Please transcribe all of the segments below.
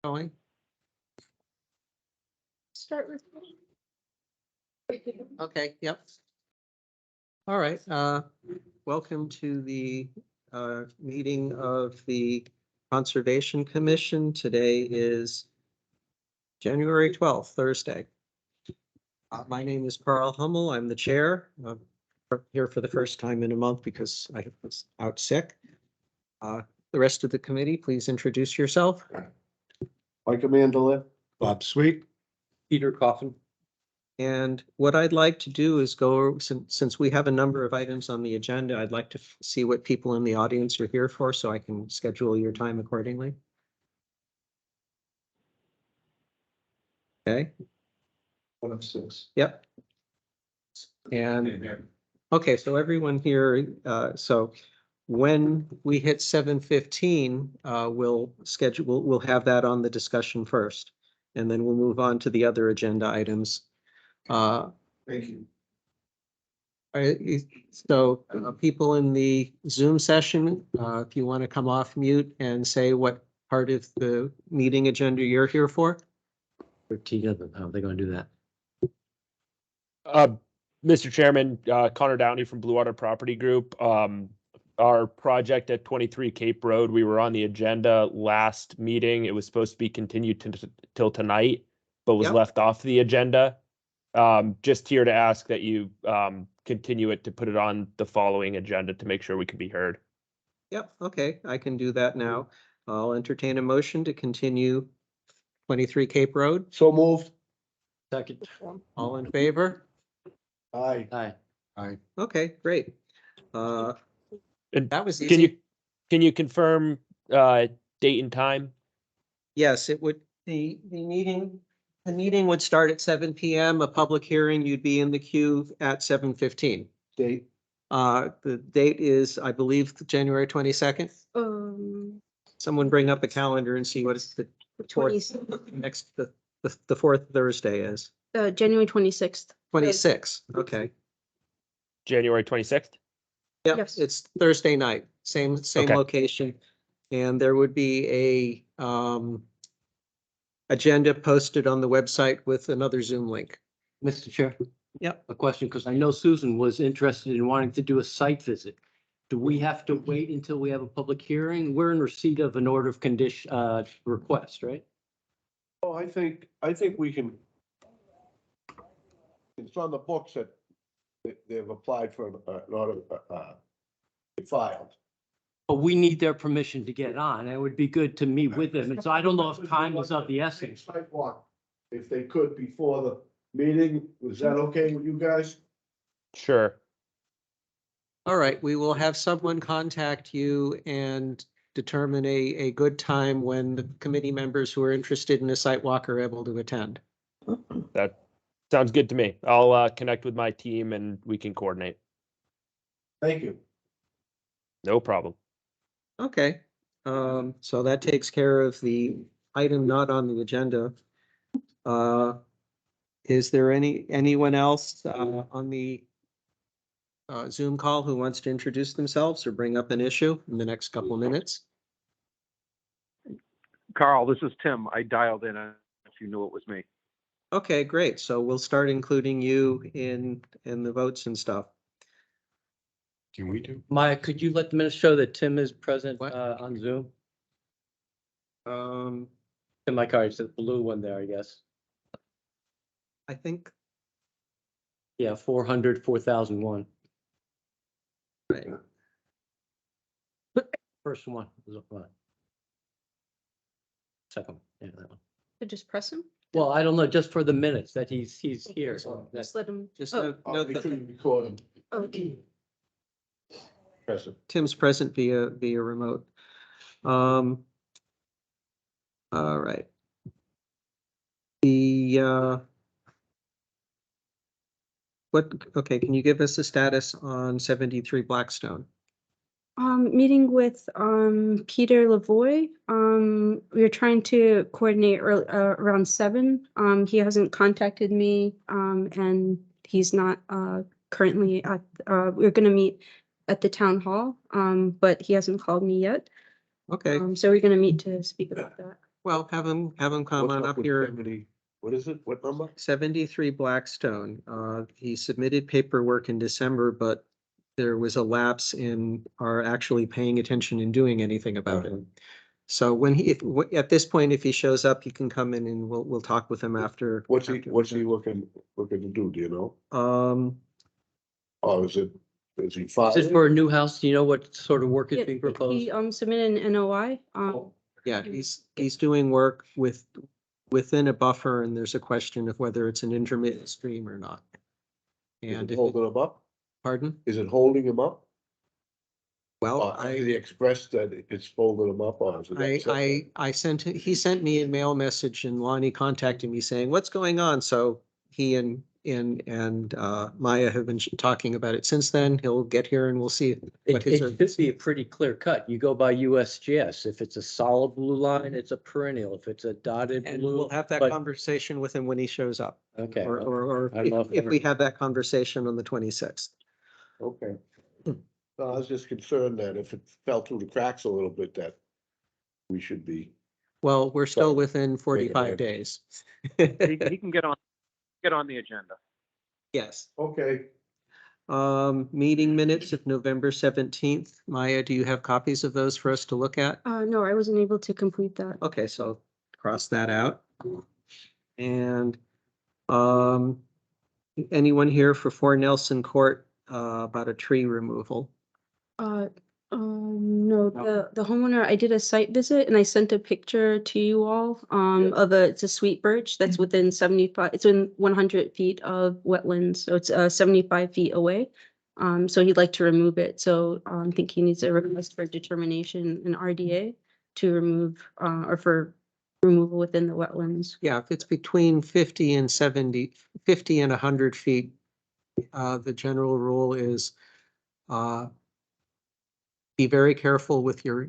going? Start with. Okay, yep. All right, welcome to the meeting of the Conservation Commission. Today is January 12th, Thursday. My name is Carl Hummel. I'm the chair. I'm here for the first time in a month because I was out sick. The rest of the committee, please introduce yourself. Mike Mandela. Bob Sweet. Peter Coffin. And what I'd like to do is go, since we have a number of items on the agenda, I'd like to see what people in the audience are here for, so I can schedule your time accordingly. Okay, 1 of 6. yep. And, okay, so everyone here, so when we hit 7:15, we'll have that on the discussion first. And then we'll move on to the other agenda items. Thank you. So people in the Zoom session, if you want to come off mute and say what part of the meeting agenda you're here for. Together, how are they going to do that? Mr. Chairman, Connor Downey from Blue Water Property Group. Our project at 23 Cape Road, we were on the agenda last meeting. It was supposed to be continued till tonight, but was Yep. left off the agenda. Just here to ask that you continue it to put it on the following agenda to make sure we can be heard. Yep, okay, I can do that now. I'll entertain a motion to continue 23 Cape Road. So moved. Second. All in favor? Aye. Aye. Okay, great. And That was Can easy. you confirm date and time? Yes, it would, the meeting would start at 7 PM, a public hearing, you'd be in the queue at 7:15. Date. The date is, I believe, January 22nd. Someone bring up a calendar and see what is the fourth, next, the fourth Thursday is. January 26th. 26, okay. January 26th? Yep, Yes. it's Thursday night, same Okay. location. And there would be a agenda posted on the website with another Zoom link. Mr. Chair, Yep. a question, because I know Susan was interested in wanting to do a site visit. Do we have to wait until we have a public hearing? We're in receipt of an order of condition, request, right? Oh, I think we can. It's on the books that they've applied for an order, filed. But we need their permission to get on. It would be good to meet with them. And so I don't know if time is of the essence. Sidewalk, if they could before the meeting, was that okay with you guys? Sure. All right, we will have someone contact you and determine a good time when the committee members who are interested in a site walk are able to attend. That sounds good to me. I'll connect with my team and we can coordinate. Thank you. No problem. Okay, so that takes care of the item not on the agenda. Is there anyone else on the Zoom call who wants to introduce themselves or bring up an issue in the next couple of minutes? Carl, this is Tim. I dialed in if you knew it was me. Okay, great. So we'll start including you in the votes and stuff. Can we do? Maya, could you let the minutes show that Tim is present What? on Zoom? Um, In my card, it's the blue one there, I guess. I think, Yeah, 400, 4001. right. First one was what? Second, yeah, that one. So just press him? Well, I don't know, just for the minutes that he's here. So that's Just let him. Just Oh, note Oh, they that couldn't record them. okay. Present. Tim's present via remote. All right. Okay, can you give us a status on 73 Blackstone? Meeting with Peter Lavoie. We were trying to coordinate around 7. He hasn't contacted me, and he's not currently at. We're gonna meet at the town hall, but he hasn't called me yet. Okay, So we're gonna meet to speak about that. Well, have him come What's on up with here. 70 What is it? What number? 73 Blackstone. He submitted paperwork in December, but there was a lapse in our actually paying attention and doing anything about it. So when at this point, if he shows up, he can come in and we'll talk with him after. What's after what's we're he looking to do? Do you know? done. Or is he Is this filing? for a new house? Do you know what sort of work is Yeah, being proposed? He submitted an NOI. Yeah, he's doing work within a buffer and there's a question of whether it's an intermittent stream or not. Is And it if, holding him up? pardon? Is it holding him up? Well, Or did he express that it's holding him up or is it? I sent, he sent me a mail message and Lonnie contacted me saying, what's going on? So he and Maya have been talking about it since then. He'll get here and we'll see. what It his should be a pretty clear cut. You go by USGS. If it's a solid blue line, it's a perennial. If it's a dotted And blue. we'll have that but- conversation with him when he shows up. Okay. Or I don't know if we have that conversation on the 26th. Okay. No, I was just concerned that if it fell through the cracks a little bit, that we should be. Well, we're still Right. within 45 ahead. days. He can get on the agenda. Yes. Okay. Meeting minutes of November 17th. Maya, do you have copies of those for us to look at? No, I wasn't able to complete that. Okay, so cross that out. And anyone here for 4 Nelson Court about a tree removal? No, the homeowner, I did a site visit and I sent a picture to you all, it's a sweet birch that's within 75, it's in 100 feet of wetlands, so it's 75 feet away. So he'd like to remove it, so I think he needs a request for determination in RDA to remove, or for removal within the wetlands. Yeah, if it's between 50 and 70, 50 and 100 feet, the general rule is be very careful with your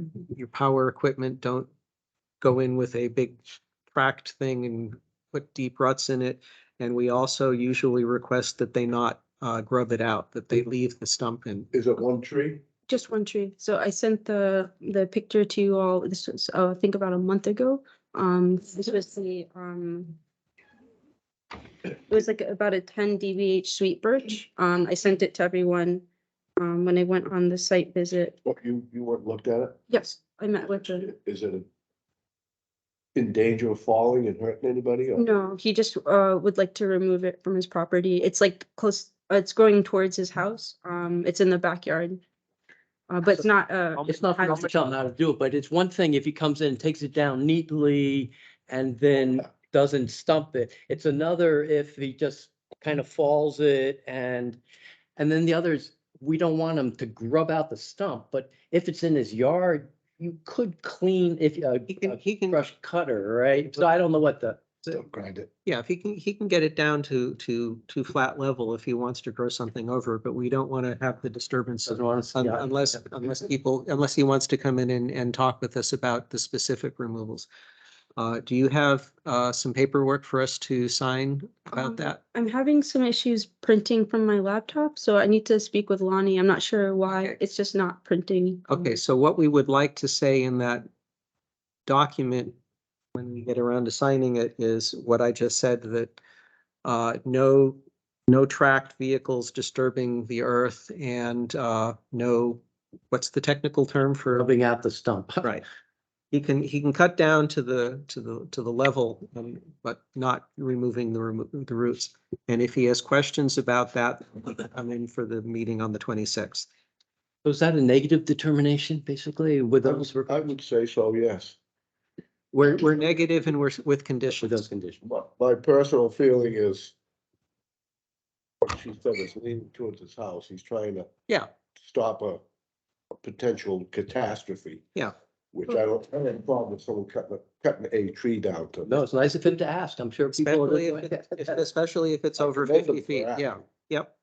power equipment. Don't go in with a big tracked thing and put deep ruts in it. And we also usually request that they not grub it out, that they leave the stump in. Is it one tree? Just one tree. So I sent the picture to you all. This was, I think about a month ago. This was the, it was like about a 10 DVH sweet birch. I sent it to everyone, when I went on the site visit. What, you went and looked at it? Yes, I met with the, Is it in danger of falling and hurting anybody? Or? no, he just, would like to remove it from his property. It's like close, it's growing towards his house. It's in the backyard. But it's not, It's not for us to tell him how to do it, but it's one thing if he comes in, takes it down neatly and then doesn't stump it. It's another if he just kind of falls it and then the others, we don't want him to grub out the stump, but if it's in his yard, you could clean if He can brush cutter, right? So I don't know what the, Don't grind it. Yeah, if he can get it down to flat level if he wants to grow something over, but we don't want to have the disturbance doesn't want to. unless he wants to come in and talk with us about the specific removals. Do you have some paperwork for us to sign about that? I'm having some issues printing from my laptop, so I need to speak with Lonnie. I'm not sure why. Okay. It's just not printing. Okay, so what we would like to say in that document, when we get around to signing it, is what I just said, that no tracked vehicles disturbing the earth and no, what's the technical term for? Rubbing out the stump. Right. He can cut down to the level, but not removing the roots. And if he has questions about that, I'm in for the meeting on the 26th. So is that a negative determination, basically, with those, I would say so, yes. We're negative and we're with with conditions. those conditions? But my personal feeling is what she said is leaning towards his house. He's trying to Yeah, stop a potential catastrophe, yeah. which I don't have a problem with someone cutting a tree down to. No, it's nice of him to ask. I'm sure people. Especially if it's over Both of 50 them feet. are Yeah, active. yep.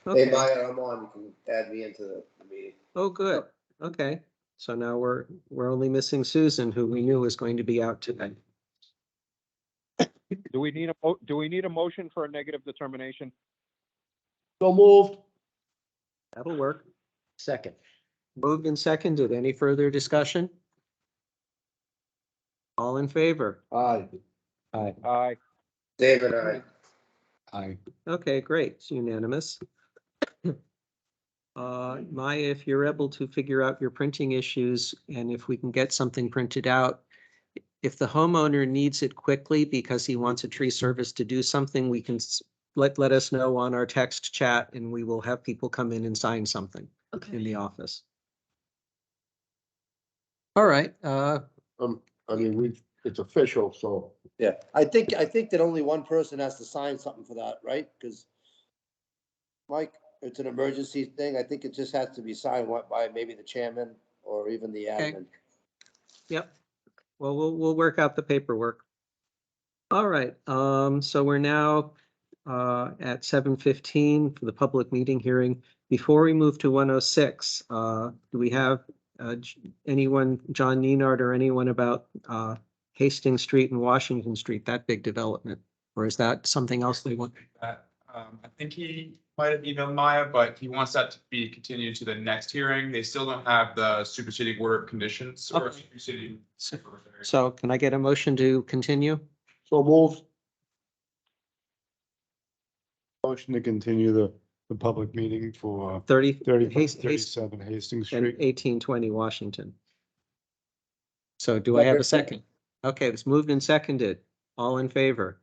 Hey, Okay. Maya, I'm on. You can add me into the meeting. Oh, good. Okay. So now we're only missing Susan, who we knew was going to be out today. Do we need a motion for a negative determination? So moved. That'll work. Second. Moved and seconded. Any further discussion? All in favor? Aye. Aye. David, I. Aye. Okay, great. It's unanimous. Maya, if you're able to figure out your printing issues and if we can get something printed out, if the homeowner needs it quickly because he wants a tree service to do something, we can let us know on our text chat and we will have people come in and sign something in the office. All right, I mean, it's official, so. Yeah, I think that only one person has to sign something for that, right? Because Mike, it's an emergency thing. I think it just has to be signed by maybe the chairman or even the Okay. admin. yep. Well, we'll work out the paperwork. All right, so we're now at 7:15 for the public meeting hearing. Before we move to 106, do we have anyone, John Nenard or anyone about Hastings Street and Washington Street, that big development? Or is that something else they want? That, I think he might have emailed Maya, but he wants that to be continued to the next hearing. They still don't have the superseding order of conditions or Okay. superseding. So can I get a motion to continue? So move. Motion to continue the public meeting for 30, 37 Hastings and Street. 1820 Washington. So do I have a second? Okay, it's moved and seconded. All in favor?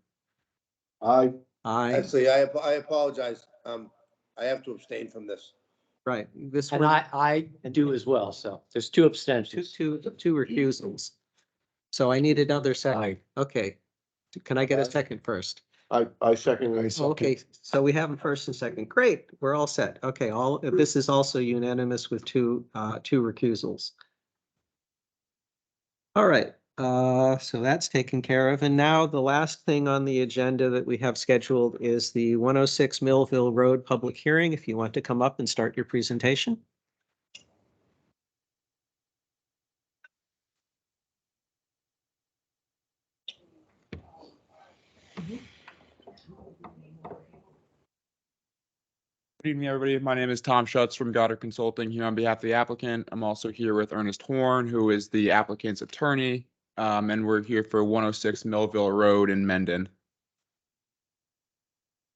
Aye. Aye, Actually, I apologize. I have to abstain from this. right. This And one, I do as well. So there's two abstentions. two recusals. So I need another second. Okay. Can I get a second first? I second it. Okay, so we have a first and second. Great, we're all set. Okay, this is also unanimous with two recusals. All right, so that's taken care of. And now the last thing on the agenda that we have scheduled is the 106 Millville Road public hearing. If you want to come up and start your presentation. Good evening, everybody. My name is Tom Schutz from Goddard Consulting here on behalf of the applicant. I'm also here with Ernest Horn, who is the applicant's attorney. And we're here for 106 Millville Road in Mendon.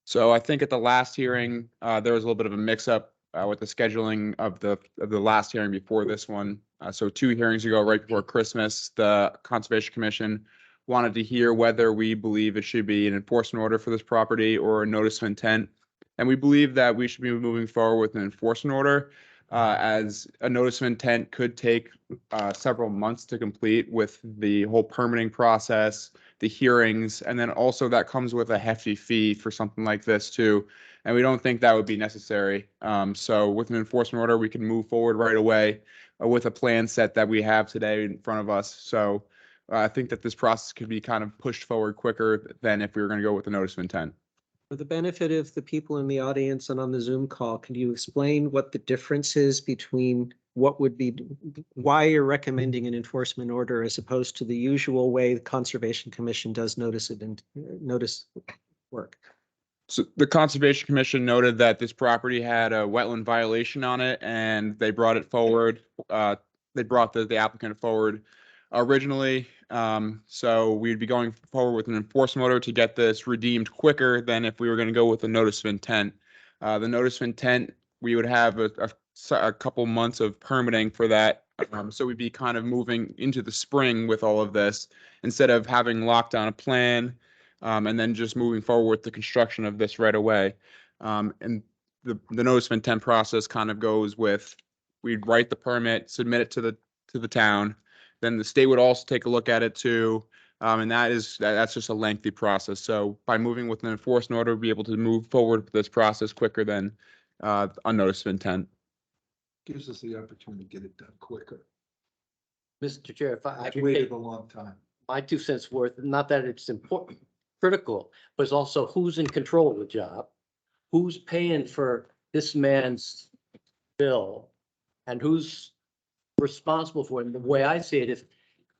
So I think at the last hearing, there was a little bit of a mix-up with the scheduling of the last hearing before this one. So 2 hearings ago, right before Christmas, the Conservation Commission wanted to hear whether we believe it should be an enforcement order for this property or a notice of intent. And we believe that we should be moving forward with an enforcement order, as a notice of intent could take several months to complete with the whole permitting process, the hearings, and then also that comes with a hefty fee for something like this too. And we don't think that would be necessary. So with an enforcement order, we can move forward right away with a plan set that we have today in front of us. So I think that this process could be kind of pushed forward quicker than if we were going to go with a notice of intent. For the benefit of the people in the audience and on the Zoom call, can you explain what the difference is between why you're recommending an enforcement order as opposed to the usual way the Conservation Commission does notice work? So the Conservation Commission noted that this property had a wetland violation on it and they brought it forward. They brought the applicant forward originally. So we'd be going forward with an enforcement order to get this redeemed quicker than if we were going to go with a notice of intent. The notice of intent, we would have a couple months of permitting for that. So we'd be kind of moving into the spring with all of this instead of having locked down a plan and then just moving forward with the construction of this right away. And the notice of intent process kind of goes with, we'd write the permit, submit it to the town. Then the state would also take a look at it too. And that's just a lengthy process. So by moving with an enforcement order, we'll be able to move forward with this process quicker than a notice of intent. Gives us the opportunity to get it done quicker. Mr. Chair, if I I've can waited take a long time. my 2 cents worth, not that it's important, critical, but it's also who's in control of the job, who's paying for this man's bill, and who's responsible for it. And the way I see it is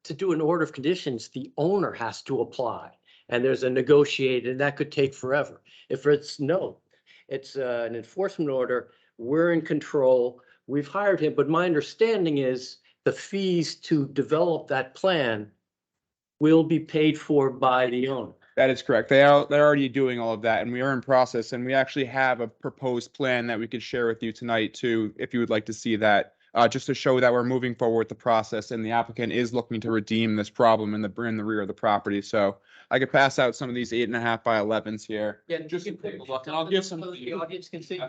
to do an order of conditions, the owner has to apply, and there's a negotiated, and that could take forever. If it's an enforcement order, we're in control, we've hired him, but my understanding is the fees to develop that plan will be paid for by the owner. That is correct. They're already doing all of that, and we are in process, and we actually have a proposed plan that we could share with you tonight too, if you would like to see that. Just to show that we're moving forward with the process and the applicant is looking to redeem this problem in the rear of the property. So I could pass out some of these 8.5 by 11s here. Yeah, Just you to can take a look, and I'll give some. so the audience can see.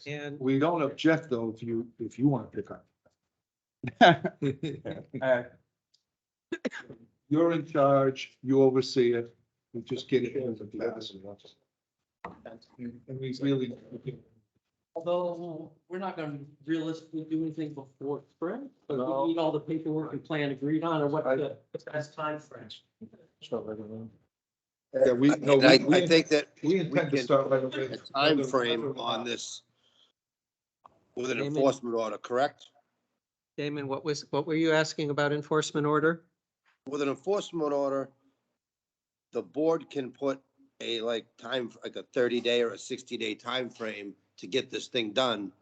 And We don't object though, if you want to pick up. You're in charge, you oversee it, we just get it as a pass. And we really. Although we're not gonna realistically do anything before spring, but we need all the paperwork and plan agreed on, or what the best time frame. Yeah, we, no, I think that we intend to can- start right away. a time frame on this with an Damon. enforcement order, correct? Damon, what were you asking about enforcement order? With an enforcement order, the board can put a like time, like a 30-day or a 60-day time frame to get this thing done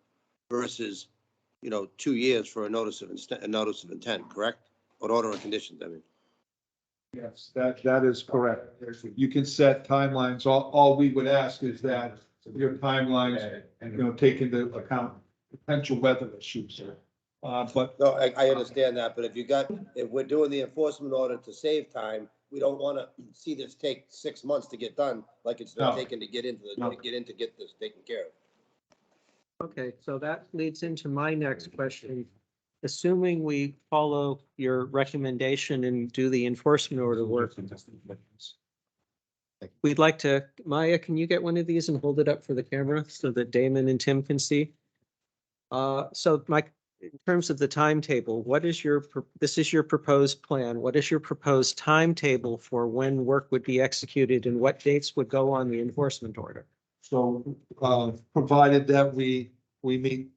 versus, 2 years for a notice of intent, correct? Or an order of conditions, I mean. Yes, that is correct. You can set timelines. All we would ask is that your timelines, take into account potential weather issues. But No, I understand that, but if we're doing the enforcement order to save time, we don't want to see this take 6 months to get done, like it's been No. taken to get this taken care of. Okay, so that leads into my next question. Assuming we follow your recommendation and do the enforcement order work, we'd like to, Maya, can you get one of these and hold it up for the camera so that Damon and Tim can see? So Mike, in terms of the timetable, this is your proposed plan. What is your proposed timetable for when work would be executed and what dates would go on the enforcement order? so, provided that we meet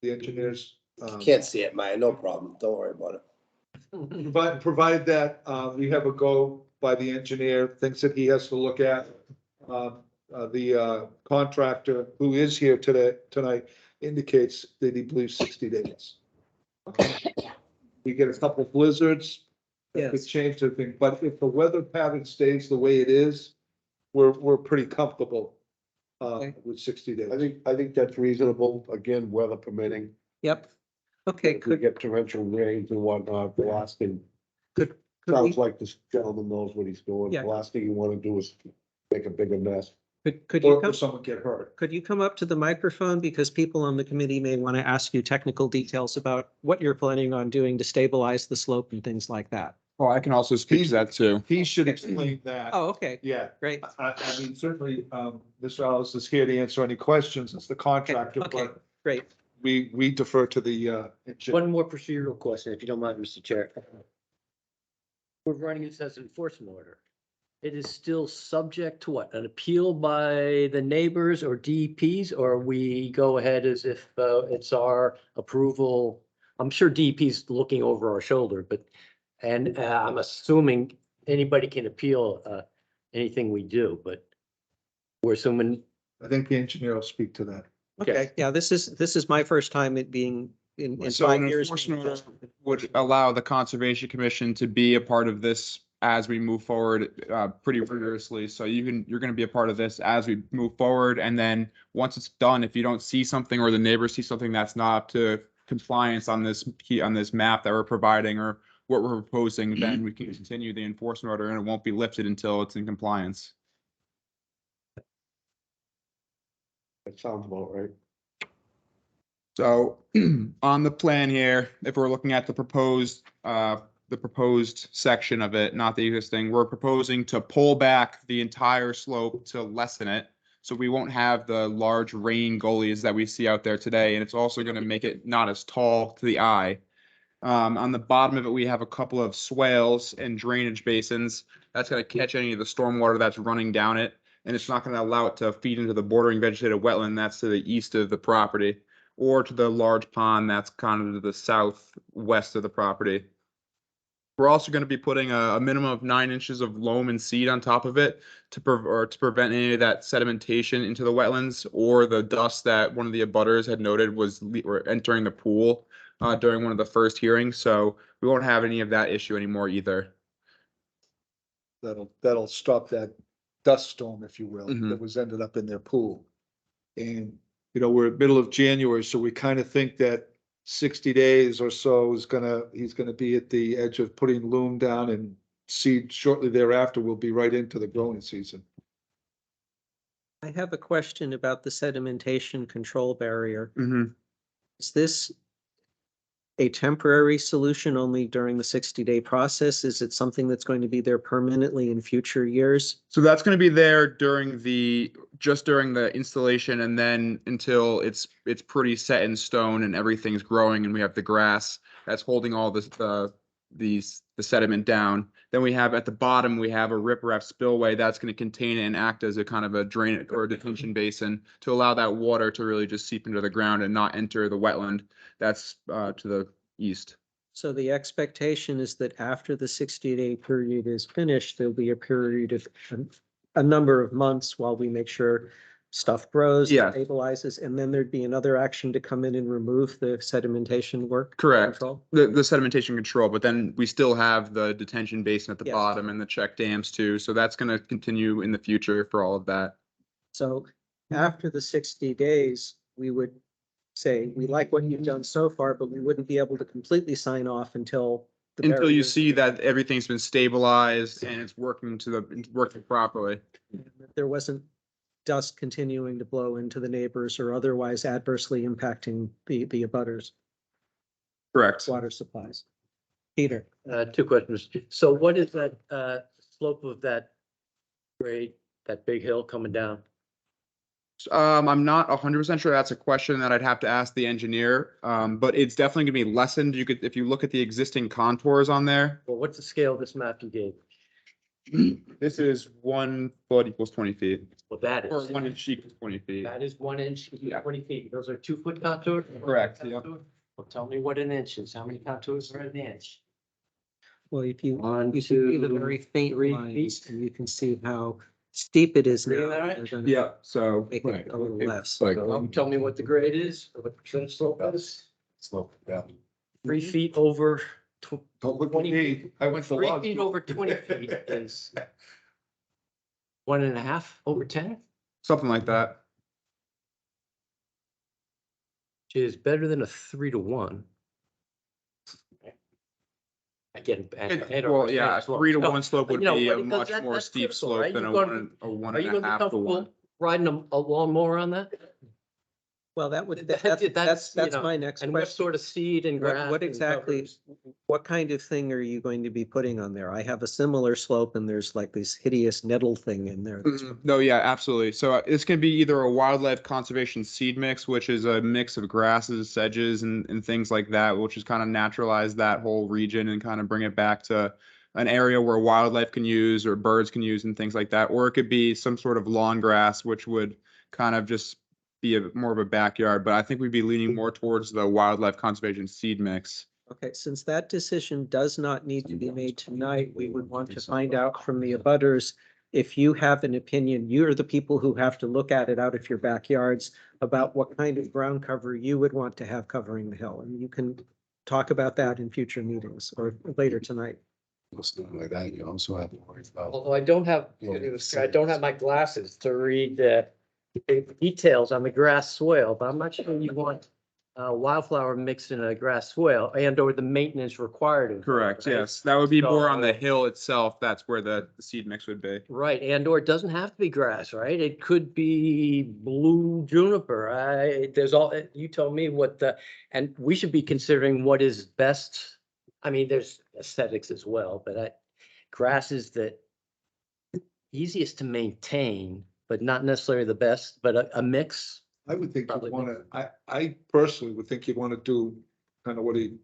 the engineers. Can't see it, Maya, no problem, don't worry about it. But provided that, we have a go by the engineer, things that he has to look at. The contractor who is here tonight indicates that he believes 60 days. We get a couple blizzards, that could Yes. change the thing, but if the weather pattern stays the way it is, we're pretty comfortable Okay. with 60 days. I think that's reasonable, again, weather permitting. Yep. Okay, If we could get torrential rains and whatnot, the last thing, we, sounds like this gentleman knows what he's doing. Yeah. The last thing you wanna do is make a bigger mess. could you Or come, someone get hurt. could you come up to the microphone? Because people on the committee may want to ask you technical details about what you're planning on doing to stabilize the slope and things like that. Oh, I can also speak to that too. He should explain that. Oh, okay, Yeah, great. I mean, certainly, Mr. Alice is here to answer any questions as the contractor, Okay, but great. we defer to the, engineer. One more procedural question, if you don't mind, Mr. Chair. We're running this as an enforcement order. It is still subject to what? An appeal by the neighbors or DEPs, or we go ahead as if it's our approval? I'm sure DEP's looking over our shoulder, but, and I'm assuming anybody can appeal anything we do, but we're assuming, I think the engineer will speak to that. Okay, yeah, this is my first time it being in So 5 an years. enforcement order would allow the Conservation Commission to be a part of this as we move forward, pretty rigorously. So you're gonna be a part of this as we move forward. And then once it's done, if you don't see something or the neighbors see something that's not up to compliance on this map that we're providing or what we're proposing, then we can continue the enforcement order and it won't be lifted until it's in compliance. That sounds about right. So on the plan here, if we're looking at the proposed section of it, not the existing, we're proposing to pull back the entire slope to lessen it. So we won't have the large rain gullies that we see out there today. And it's also going to make it not as tall to the eye. On the bottom of it, we have a couple of swales and drainage basins. That's going to catch any of the stormwater that's running down it. And it's not going to allow it to feed into the bordering vegetated wetland that's to the east of the property or to the large pond that's kind of to the southwest of the property. We're also going to be putting a minimum of 9 inches of loam and seed on top of it to prevent any of that sedimentation into the wetlands or the dust that one of the abutters had noted was entering the pool during one of the first hearings. So we won't have any of that issue anymore either. that'll stop that dust storm, if you will, Mhm. that was ended up in their pool. And, you know, we're middle of January, so we kind of think that 60 days or so he's gonna be at the edge of putting loom down, and seed shortly thereafter will be right into the growing season. I have a question about the sedimentation control barrier. Mhm. Is this a temporary solution only during the 60-day process? Is it something that's going to be there permanently in future years? So that's gonna be there just during the installation, and then until it's pretty set in stone and everything's growing and we have the grass that's holding all the sediment down. Then we have at the bottom, we have a riprap spillway that's gonna contain it and act as a kind of a drain or detention basin to allow that water to really just seep into the ground and not enter the wetland that's to the east. So the expectation is that after the 60-day period is finished, there'll be a period of a number of months while we make sure stuff grows, Yeah. stabilizes, and then there'd be another action to come in and remove the sedimentation work. Correct. control? The sedimentation control, but then we still have the detention basin at the Yes. bottom and the check dams too. So that's gonna continue in the future for all of that. So after the 60 days, we would say, we like what you've done so far, but we wouldn't be able to completely sign off until the Until you barriers- see that everything's been stabilized and it's working properly. there wasn't dust continuing to blow into the neighbors or otherwise adversely impacting the abutters Correct. water supplies. Peter, Two questions. So what is that, slope of that grade, that big hill coming down? I'm not 100% sure. That's a question that I'd have to ask the engineer. But it's definitely gonna be lessened. If you look at the existing contours on there, Well, what's the scale of this map you gave? this is 1 foot equals 20 feet, Well, that or is, 1 inch equals 20 feet. that is 1 inch, Yeah. 20 feet. Those are 2-foot contours? Correct, yeah. Well, tell me what an inch is. How many contours are an inch? well, if you, One, you see the two, very faint 3 lines, feet. and you can see how steep it is Three now. of that? They're gonna Yeah, so Make it a little less. So tell me what the grade is, or what percent slope is? Slope, yeah. 3 feet over. Don't look at 20 me. I went to 3 law feet school. over 20 feet is 1.5 over 10, something like that. which is better than a 3 to 1. Again. Well, yeah, 3 to 1 slope would You know, be a because much that- more that's steep critical, slope right? than You're gonna a one Are you and a gonna be half to one. comfortable riding a lawnmower on that? Well, that would, That's- that's, that's, you that's know, my next And what question. sort of seed and grass? What and exactly, covers? what kind of thing are you going to be putting on there? I have a similar slope and there's like this hideous nettle thing in there. No, yeah, absolutely. So it's gonna be either a wildlife conservation seed mix, which is a mix of grasses, sedges, and things like that, which is kind of naturalize that whole region and kind of bring it back to an area where wildlife can use or birds can use and things like that. Or it could be some sort of lawn grass, which would kind of just be more of a backyard. But I think we'd be leaning more towards the wildlife conservation seed mix. Okay, since that decision does not need to be made tonight, we would want to find out from the abutters if you have an opinion, you're the people who have to look at it out of your backyards about what kind of ground cover you would want to have covering the hill. And you can talk about that in future meetings or later tonight. Something like that, you also have to worry about. Although I don't have my glasses to read the details on the grass soil, but I'm not sure you want wildflower mixed in a grass soil and or the maintenance required. of it, Correct, right? yes. That would be more on the So- hill itself. That's where the seed mix would be. Right, and or it doesn't have to be grass, right? It could be blue juniper. There's all, you tell me what the, and we should be considering what is best. I mean, there's aesthetics as well, but grasses that easiest to maintain, but not necessarily the best, but a mix. I would think Probably you'd wanna, I personally would think you'd wanna do kind of what he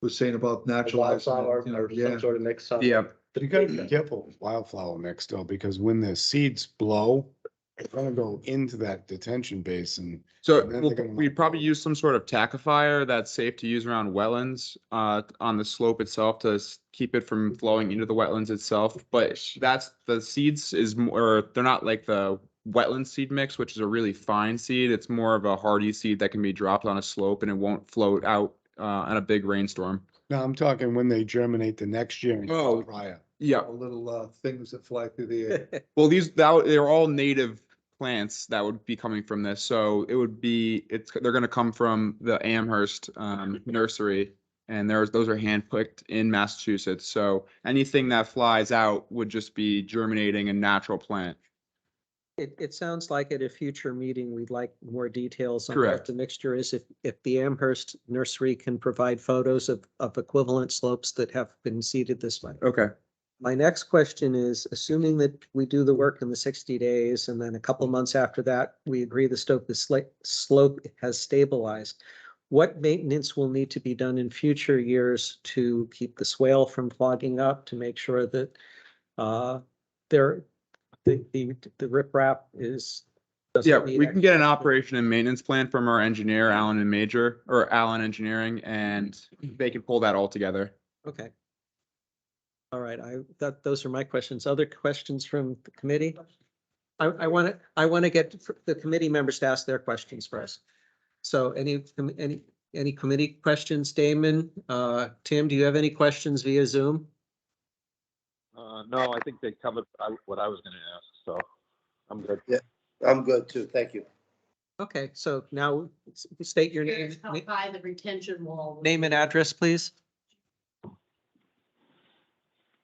was saying about naturalizing. Wildflower it, you know, or yeah. some sort of mix. on Yeah. the You gotta be pavement. careful with wildflower mix though, because when the seeds blow, they're gonna go into that detention basin. So And then they're gonna we'd not probably grow. use some sort of tackifier that's safe to use around wetlands, on the slope itself to keep it from flowing into the wetlands itself. But the seeds is more, they're not like the wetland seed mix, which is a really fine seed. It's more of a hardy seed that can be dropped on a slope and it won't float out, in a big rainstorm. No, I'm talking when they germinate the next year and Oh. prior. Yeah, Little things that fly through the air. well, they're all native plants that would be coming from this, so it would be, they're gonna come from the Amherst nursery. And those are handpicked in Massachusetts, so anything that flies out would just be germinating a natural plant. It sounds like at a future meeting, we'd like more details on what Correct. the mixture is. If the Amherst nursery can provide photos of equivalent slopes that have been seeded this way. Okay. My next question is, assuming that we do the work in the 60 days and then a couple months after that, we agree the slope has stabilized. What maintenance will need to be done in future years to keep the swale from clogging up, to make sure that the riprap is. doesn't Yeah, need we can extra- get an operation and maintenance plan from our engineer, Allen and Major, or Allen Engineering, and they can pull that all together. Okay. All right, those are my questions. Other questions from the committee? I want to get the committee members to ask their questions first. So any committee questions, Damon? Tim, do you have any questions via Zoom? No, I think they covered what I was gonna ask, so I'm good. I'm good too, thank you. Okay, so now state your name, Here's how high the retention wall. will name be. and address, please.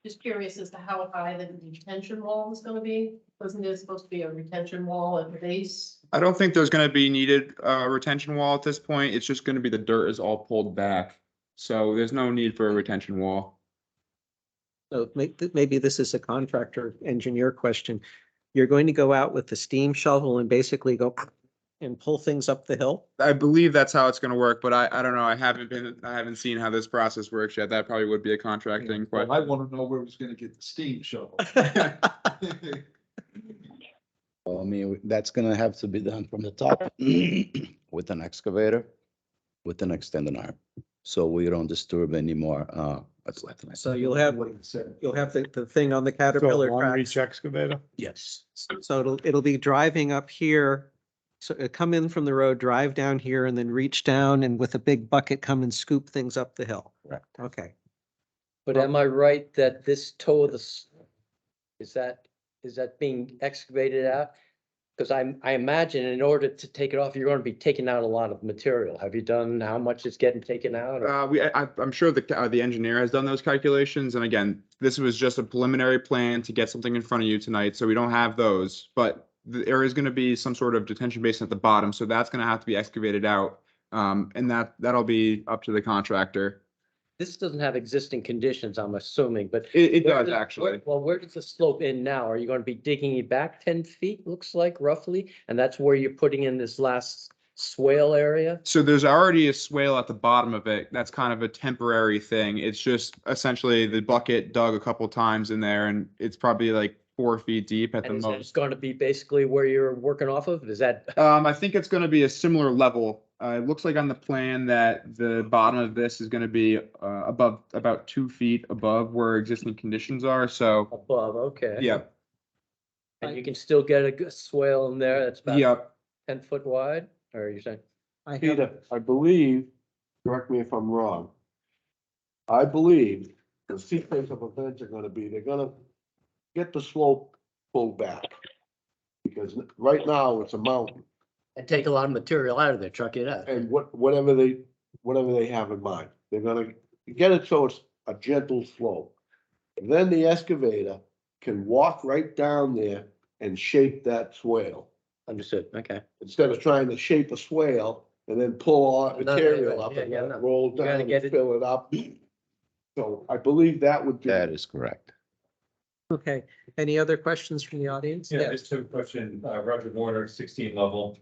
Just curious as to how high the retention wall is gonna be. Wasn't there supposed to be a retention wall at the base? I don't think there's gonna be needed retention wall at this point. It's just gonna be the dirt is all pulled back. So there's no need for a retention wall. So maybe this is a contractor engineer question. You're going to go out with the steam shovel and basically go and pull things up the hill? I believe that's how it's gonna work, but I don't know. I haven't seen how this process works yet. That probably would be a contracting Well, question. I want to know where he's gonna get the steam shovel. Well, I mean, that's gonna have to be done from the top with an excavator, with an extended arm. So we don't disturb anymore, wetlands. So you'll have the thing on the Caterpillar tracks. excavator? Yes. So it'll be driving up here. So come in from the road, drive down here and then reach down and with a big bucket, come and scoop things up the hill. Correct. Okay. But am I right that this toe of the, is that being excavated out? Because I imagine in order to take it off, you're going to be taking out a lot of material. Have you done how much is getting taken out? or- I'm sure the engineer has done those calculations, and again, this was just a preliminary plan to get something in front of you tonight, so we don't have those, but there is gonna be some sort of detention basin at the bottom, so that's gonna have to be excavated out. And that'll be up to the contractor. This doesn't have existing conditions, I'm assuming, but. It where does does- actually. Well, where does the slope end now? Are you going to be digging it back 10 feet, looks like roughly? And that's where you're putting in this last swale area? So there's already a swale at the bottom of it. That's kind of a temporary thing. It's just essentially the bucket dug a couple times in there, and it's probably like 4 feet deep at the And is most. it going to be basically where you're working off of? Is that? I think it's gonna be a similar level. It looks like on the plan that the bottom of this is gonna be above, about 2 feet above where existing conditions are, so, Above, okay. yeah, And you can still get a good swale in there that's about yeah. 10 foot wide, or are you saying? I have, Peter, I believe, correct me if I'm wrong. I believe the sequence of events are gonna be, they're gonna get the slope pulled back. Because right now it's a mountain And take a lot of material out of there, truck it out. and whatever they have in mind, they're gonna get it so it's a gentle slope. Then the excavator can walk right down there and shape that swale. Understood, okay. Instead of trying to shape a swale and then pull all that No, no, material yeah, up yeah, and yeah, let no. it roll You down gotta and get it- fill it up. So I believe that would be. That is correct. okay. Any other questions from the audience? Yeah, Yes. just a question, Roger Warner, 16 level.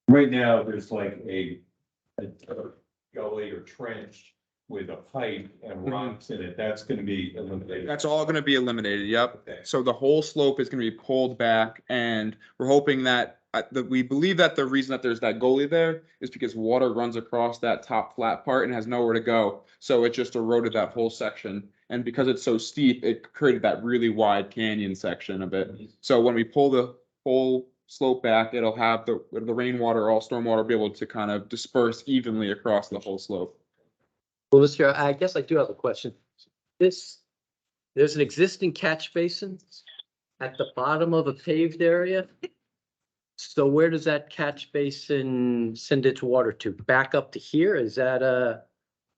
Right now, there's like a gully or trench with a pipe and rocks in it. That's gonna be eliminated. That's all gonna be eliminated, yep. Okay. So the whole slope is gonna be pulled back, and we're hoping that, we believe that the reason that there's that gully there is because water runs across that top flat part and has nowhere to go. So it just eroded that whole section, and because it's so steep, it created that really wide canyon section of it. So when we pull the whole slope back, it'll have the rainwater, all stormwater be able to kind of disperse evenly across the whole slope. Well, Mr. Chair, I guess I do have a question. This there's an existing catch basin at the bottom of a paved area. So where does that catch basin send its water to? Back up to here? Is that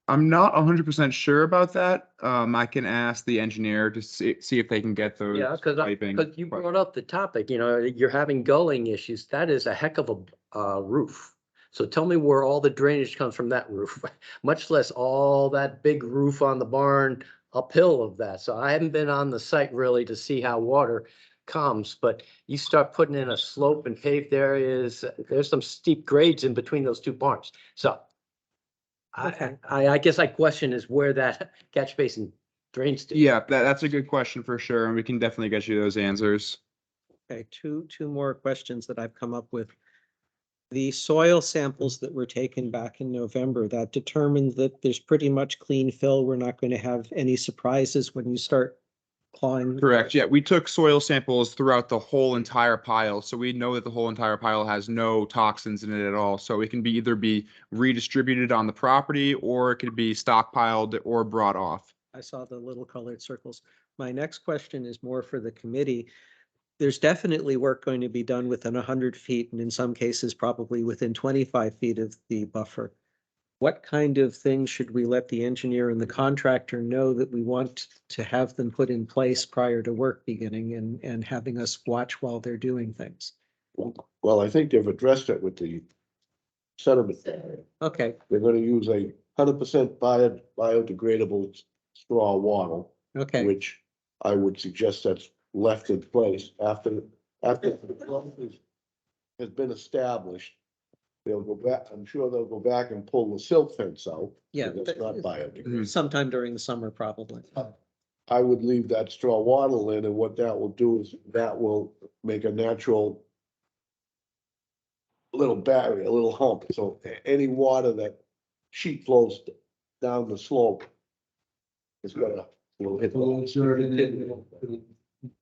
I'm not 100% sure about that. I can ask the engineer to see if they can get those yeah, piping. because you but- brought up the topic, you're having gulling issues. That is a heck of a roof. So tell me where all the drainage comes from that roof, much less all that big roof on the barn uphill of that. So I haven't been on the site really to see how water comes, but you start putting in a slope and paved areas, there's some steep grades in between those two barns. So Okay. I guess my question is where that catch basin drains to. Yeah, that's a good question for sure, and we can definitely get you those answers. Okay, two more questions that I've come up with. The soil samples that were taken back in November, that determined that there's pretty much clean fill. We're not going to have any surprises when you start clawing. Correct. Yeah, we took soil samples throughout the whole entire pile, so we know that the whole entire pile has no toxins in it at all. So it can be either be redistributed on the property, or it could be stockpiled or brought off. I saw the little colored circles. My next question is more for the committee. There's definitely work going to be done within 100 feet, and in some cases, probably within 25 feet of the buffer. What kind of things should we let the engineer and the contractor know that we want to have them put in place prior to work beginning and having us watch while they're doing things? Well, I think they've addressed it with the sediment. Okay, They're gonna use 100% biodegradable straw wattle, okay, which I would suggest that's left in place after the clump has been established. They'll go back, I'm sure they'll go back and pull the silt fence out. yeah. That's not biodegradable. Sometime during the summer, probably. I would leave that straw wattle in, and what that will do is that will make a natural little barrier, a little hump, so any water that sheet flows down the slope is gonna, will hit. We'll insert it in, it'll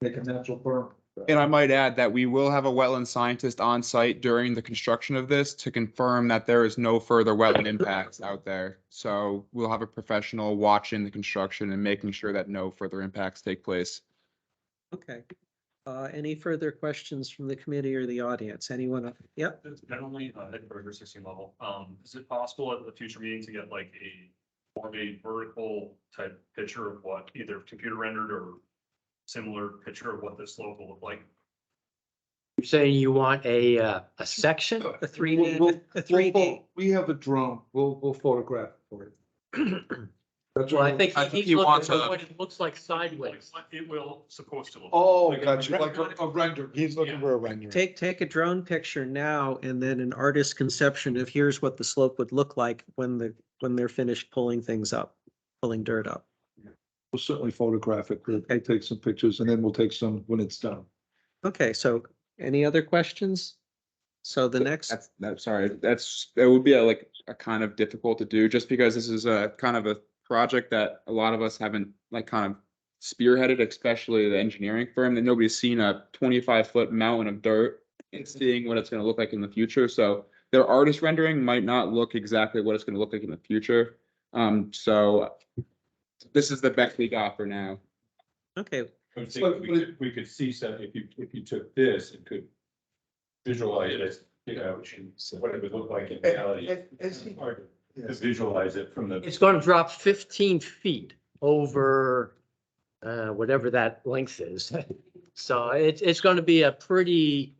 make a natural berm. And I might add that we will have a wetland scientist on site during the construction of this to confirm that there is no further wetland impacts out there. So we'll have a professional watching the construction and making sure that no further impacts take place. Okay. Any further questions from the committee or the audience? Anyone? Yep. It's generally at burger 16 level. Is it possible at the future meeting to get like more of a vertical type picture of what either computer rendered or similar picture of what this slope will look like? You're saying you want a section? A 3D, a 3D. We have a drone, we'll photograph it for you. That's Well, what I think I think he's he looking wants for a- what it looks like sideways. It will supposed to look. Oh, Like a- gotcha, like a render. He's looking for a render. Take a drone picture now and then an artist's conception of here's what the slope would look like when they're finished pulling things up, pulling dirt up. We'll certainly photograph it, we'll take some pictures, and then we'll take some when it's done. Okay, so any other questions? So the next, That would be like a kind of difficult to do, just because this is a kind of a project that a lot of us haven't like kind of spearheaded, especially the engineering firm, that nobody's seen a 25-foot mountain of dirt and seeing what it's going to look like in the future. So their artist rendering might not look exactly what it's going to look like in the future. So this is the best we got for now. okay, I would think we could see some, if you took this and could visualize it, what it would look like in reality. It's hard to visualize it from the. It's gonna drop 15 feet over whatever that length is. So it's gonna be a pretty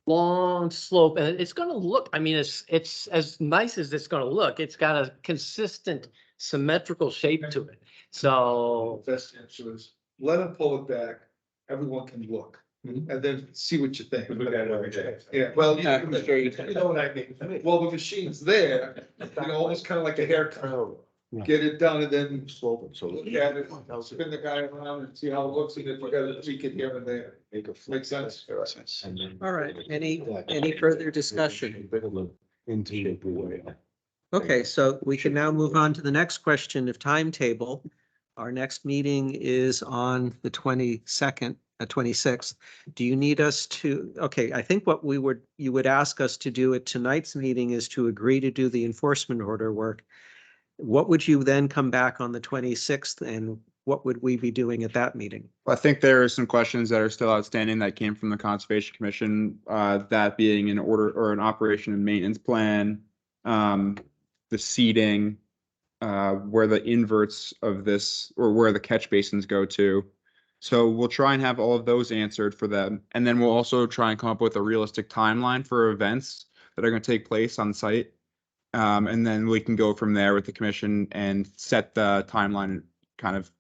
long slope, and it's gonna look, I mean, it's as nice as it's gonna look. It's got a consistent symmetrical shape to it. So Best answer is, let him pull it back, everyone can look, and then see what you think. Look at it every day. Yeah, well, Yeah, I'm sure you you know what I mean, well, the machine's there, you know, almost kind of like a haircut. Get it done and then Slope it, so. look at it, spin the guy around and see how it looks, and if you gotta tweak it here and there. Makes sense? all right. Any further discussion? Okay, so we can now move on to the next question of timetable. Our next meeting is on the 22nd, 26th. Do you need us to, okay, I think what you would ask us to do at tonight's meeting is to agree to do the enforcement order work. What would you then come back on the 26th and what would we be doing at that meeting? I think there are some questions that are still outstanding that came from the Conservation Commission, that being an order or an operation and maintenance plan, the seeding, where the inverts of this or where the catch basins go to. So we'll try and have all of those answered for them. And then we'll also try and come up with a realistic timeline for events that are going to take place on site. And then we can go from there with the commission and set the timeline kind of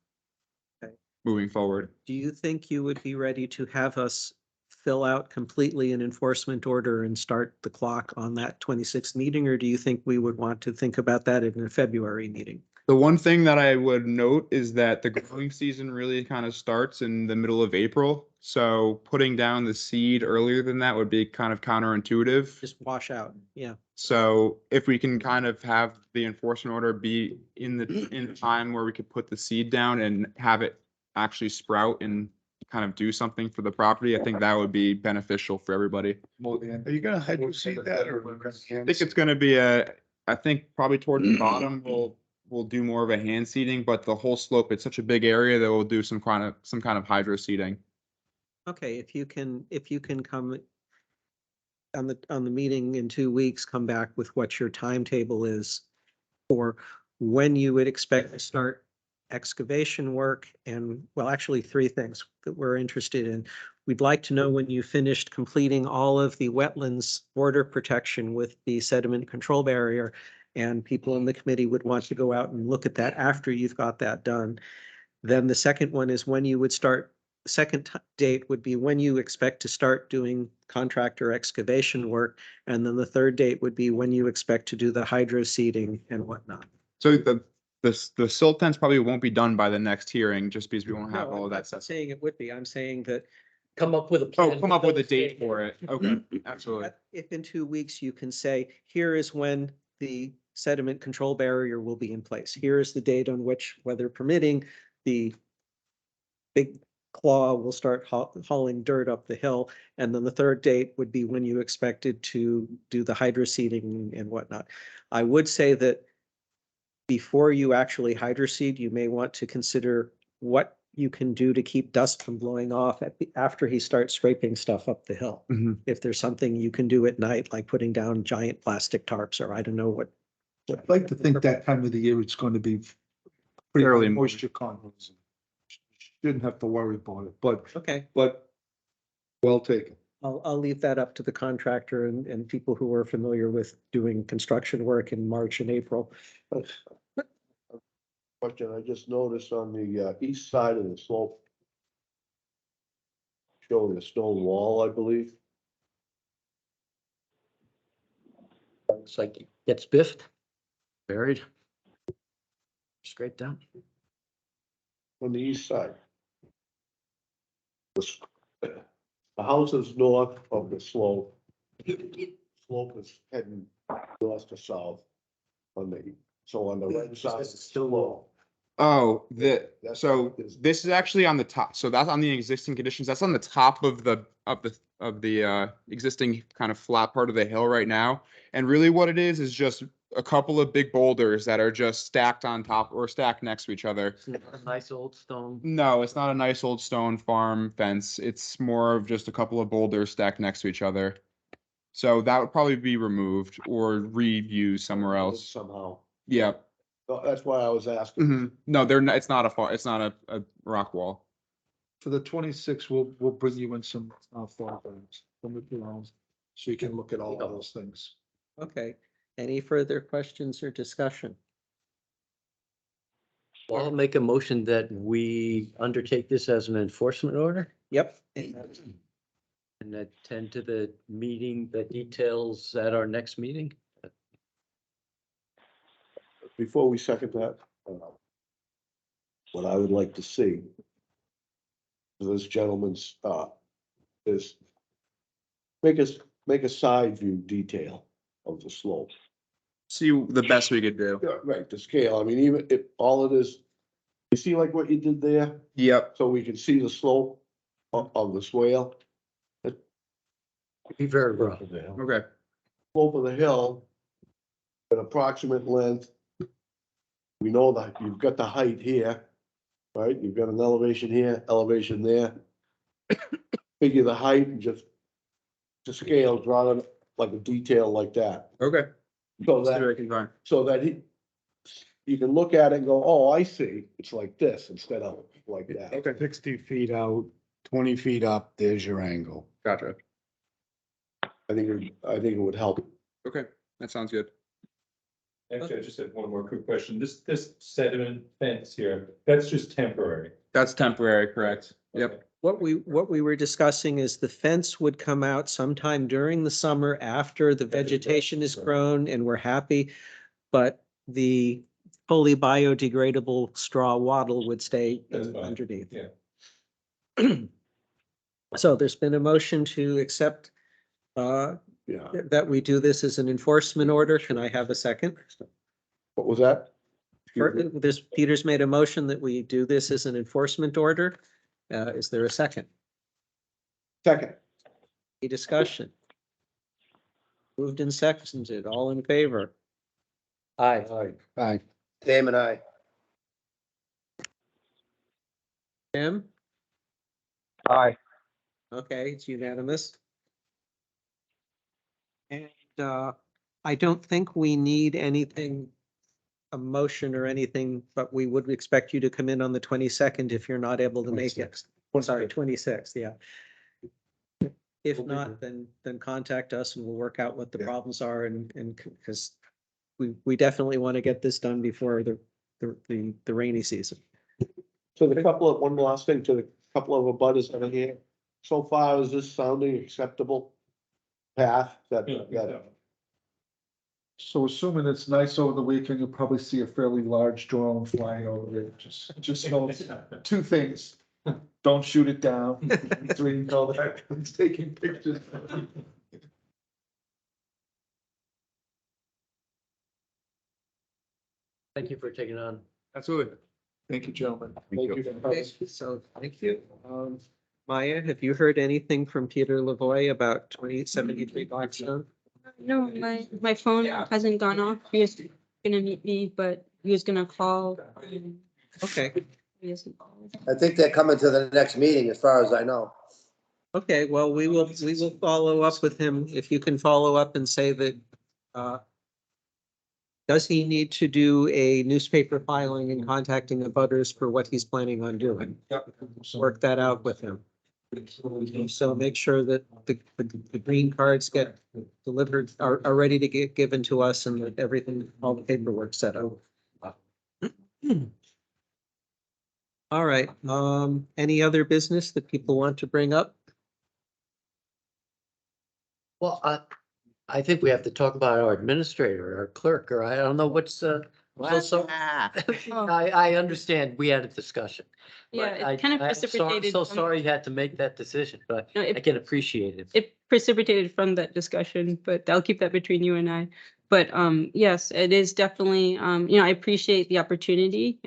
Okay. moving forward. Do you think you would be ready to have us fill out completely an enforcement order and start the clock on that 26th meeting? Or do you think we would want to think about that in a February meeting? The one thing that I would note is that the growing season really kind of starts in the middle of April. So putting down the seed earlier than that would be kind of counterintuitive. Just wash out, yeah. So if we can kind of have the enforcement order be in the time where we could put the seed down and have it actually sprout and kind of do something for the property, I think that would be beneficial for everybody. Are you gonna hydro seed that or? I think it's gonna be I think probably towards the bottom, we'll do more of a hand seeding, but the whole slope, it's such a big area that we'll do some kind of hydro seeding. Okay, if you can come on the meeting in 2 weeks, come back with what your timetable is for when you would expect to start excavation work, and well, actually 3 things that we're interested in. We'd like to know when you finished completing all of the wetlands border protection with the sediment control barrier, and people in the committee would want to go out and look at that after you've got that done. Then the second one is when you would start. The second date would be when you expect to start doing contractor excavation work. And then the third date would be when you expect to do the hydro seeding and whatnot. So the silt fence probably won't be done by the next hearing, just because we won't have No, all of I'm that not stuff. saying it would be. I'm saying that Come up with a plan. Oh, come up with a those date dates. for it. Okay, absolutely. if in 2 weeks you can say, here is when the sediment control barrier will be in place. Here is the date on which, weather permitting, the big claw will start hauling dirt up the hill. And then the third date would be when you expected to do the hydro seeding and whatnot. I would say that before you actually hydro seed, you may want to consider what you can do to keep dust from blowing off after he starts scraping stuff up the hill. Mhm. If there's something you can do at night, like putting down giant plastic tarps, or I don't know what. I'd like to think that time of the year it's going to be pretty Fairly high moisture content. Shouldn't have to worry about it, Okay, but well taken. I'll leave that up to the contractor and people who are familiar with doing construction work in March and April. Question, I just noticed on the east side of the slope. Showing a stone wall, I believe. It's like it gets biffed, buried, scraped down. On the east side. The house is north of the slope. Slope is heading north to south. So on the right side. It's still low. Oh, so this is actually on the top. So that's on the existing conditions. That's on the top of the existing kind of flat part of the hill right now. And really what it is just a couple of big boulders that are just stacked on top or stacked next to each other. A nice old stone. No, it's not a nice old stone farm fence. It's more of just a couple of boulders stacked next to each other. So that would probably be removed or reused somewhere else. Somehow. Yeah. That's why I was asking. Mhm. No, it's not it's not a rock wall. For the 26th, we'll bring you in some photos from the grounds, so you can look at all of those things. Okay, any further questions or discussion? Well, I'll make a motion that we undertake this as an enforcement order Yep. and attend to the meeting, the details at our next meeting. Before we second that, what I would like to see this gentleman's, is make a side view detail of the slope. See the best we could do. Yeah, right, the scale, I mean, even if all it is, you see like what you did there, Yep. so we can see the slope of the swale. Be very rough. Okay. Slope of the hill, an approximate length. We know that you've got the height here, right? You've got an elevation here, elevation there. Figure the height and just to scale, draw it like a detail like that. Okay. So See what I that, can find. so that you can look at it and go, oh, I see, it's like this instead of like that. Okay. 60 feet out, 20 feet up, there's your angle. Gotcha. I think it would help. Okay, that sounds good. Actually, I just have one more quick question. This sediment fence here, that's just temporary. That's temporary, correct? Yep. What we were discussing is the fence would come out sometime during the summer after the vegetation is grown and we're happy. But the fully biodegradable straw wattle would stay That's fine. underneath. Yeah. So there's been a motion to accept Yeah. that we do this as an enforcement order. Can I have a second? What was that? Excuse me? Peter's made a motion that we do this as an enforcement order. Is there a second? Second. Any discussion? Moved and seconded, all in favor? Aye. Aye. Aye. Damon, I. Tim? Aye. Okay, it's unanimous. And I don't think we need anything, a motion or anything, but we would expect you to come in on the 22nd if you're not able to make it. Sorry, 26th, yeah. If not, then contact us and we'll work out what the Yeah. problems are and because we definitely want to get this done before the rainy season. So one last thing to the couple of abutters that are here. So far, is this sounding acceptable path that? So assuming it's nice over the weekend, you'll probably see a fairly large drone flying over there. Just know two things. Don't shoot it down. So you know that it's taking pictures. Thank you for taking on. Absolutely. Thank you, gentlemen. Thank you. Okay, so thank you. Maya, have you heard anything from Peter Lavoy about 2073 Blackstone? No, my phone hasn't gone off. He was gonna meet me, but he was gonna call. Okay, He hasn't called. I think they're coming to the next meeting, as far as I know. okay, well, we will follow up with him. If you can follow up and say that, does he need to do a newspaper filing and contacting the butters for what he's planning on doing? Work that out with him. So make sure that the green cards get delivered, are ready to get given to us and that everything, all the paperwork set up. All right, any other business that people want to bring up? Well, I think we have to talk about our administrator, our clerk, or I don't know what's, so, I understand we had a discussion. Yeah, but it kind of I'm so precipitated. So from- sorry you had to make that decision, but No, I can appreciate it. It precipitated from that discussion, but I'll keep that between you and I. But yes, it is definitely, I appreciate the opportunity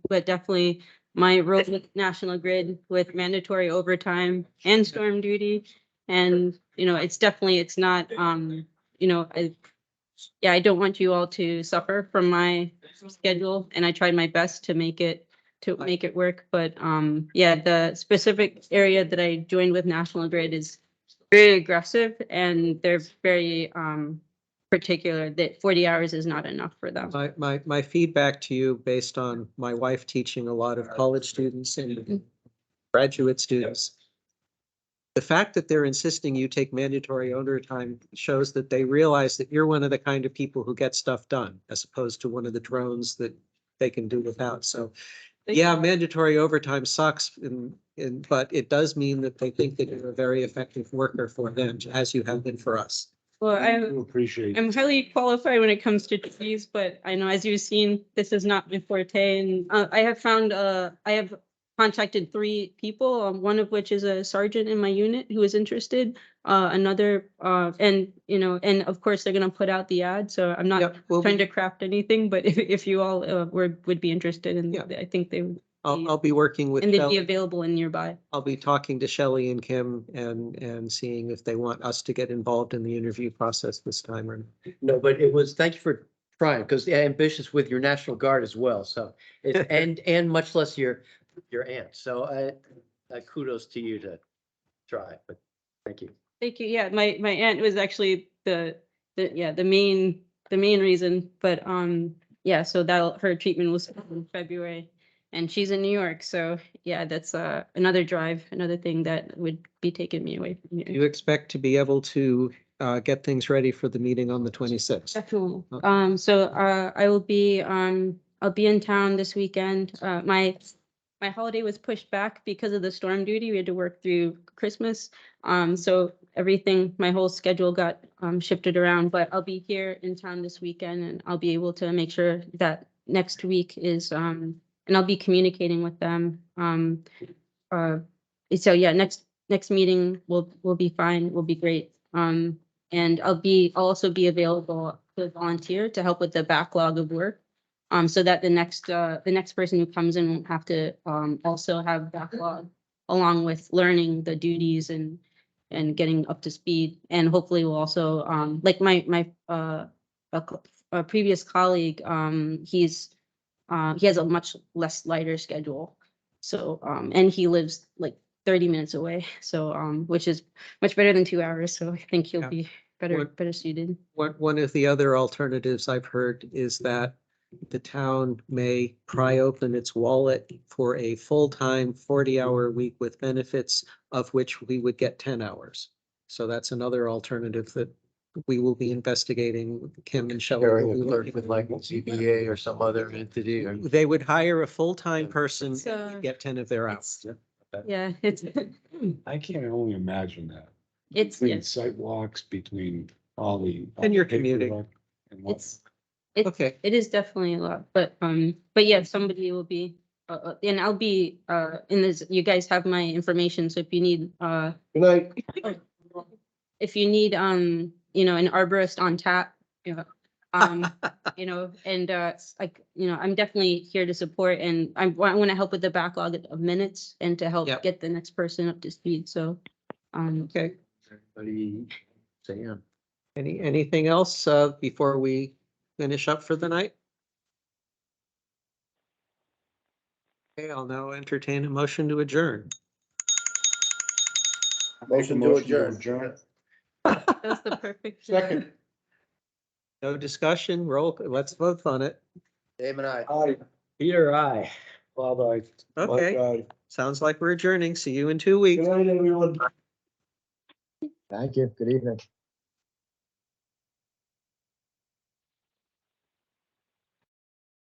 but definitely my role with National Grid with mandatory overtime and storm duty. And, it's not, I don't want you all to suffer from my schedule and I tried my best to make it work. But the specific area that I joined with National Grid is very aggressive and they're very particular that 40 hours is not enough for them. My feedback to you, based on my wife teaching a lot of college students and graduate students. The fact that they're insisting you take mandatory overtime shows that they realize that you're one of the kind of people who get stuff done, as opposed to one of the drones that they can do without. So, yeah, mandatory overtime sucks, but it does mean that they think that you're a very effective worker for them, as you have been for us. Well, Appreciate. I'm highly qualified when it comes to trees, but I know, as you've seen, this is not my forte. And I have contacted 3 people, one of which is a sergeant in my unit who is interested. Another, and of course they're gonna put out the ad. So I'm not Yep, we'll trying be- to craft anything, but if you all would be interested, and Yeah. I think they would, I'll be working with and they'd be Shelley. available and nearby. I'll be talking to Shelley and Kim and seeing if they want us to get involved in the interview process this time or. No, but thank you for trying, because ambitious with your National Guard as well, so. And much less your your aunt. So kudos to you to try, but thank you. Thank you. Yeah, my aunt was actually the main reason, but yeah, so that her treatment was in February and she's in New York. So yeah, that's another drive, another thing that would be taking me away from Do you. you expect to be able to get things ready for the meeting on the 26th? Definitely. Okay. So I will be I'll be in town this weekend. My holiday was pushed back because of the storm duty. We had to work through Christmas. So everything, my whole schedule got shifted around, but I'll be here in town this weekend and I'll be able to make sure that next week is and I'll be communicating with them. So yeah, next meeting will be fine, will be great. And I'll also be available to volunteer to help with the backlog of work. So that the next person who comes in won't have to also have backlog along with learning the duties and getting up to speed. And hopefully we'll also like my a previous colleague, he has a much less lighter schedule. So and he lives like 30 minutes away. So which is much better than 2 hours. So I think he'll Yeah. be What- better suited. One of the other alternatives I've heard is that the town may pry open its wallet for a full-time 40-hour week with benefits, of which we would get 10 hours. So that's another alternative that we will be investigating. Kim and Shelley. will be looking With like CBA or some other entity or. They would hire a full-time person So, and get 10 of their hours. Yeah, it's I can't only imagine that. it's Between yes, sidewalks, between all the. And your commuting. paperwork and what- it's Okay. it is definitely a lot, but yeah, somebody will be and I'll be in this. You guys have my information, so if you need Good night. an arborist on tap, and like I'm definitely here to support, and I want to help with the backlog of minutes and to help Yep. get the next person up to speed. So Okay. Everybody say yeah. Anything else before we finish up for the night? Okay, I'll now entertain a motion to adjourn. Motion to adjourn. that's the perfect. Second. No discussion, let's vote on it. Dave and I. Aye. Peter, I. Bob, I. Okay, sounds like we're adjourning. See you in 2 weeks. Good night, everyone. Thank you. Good evening.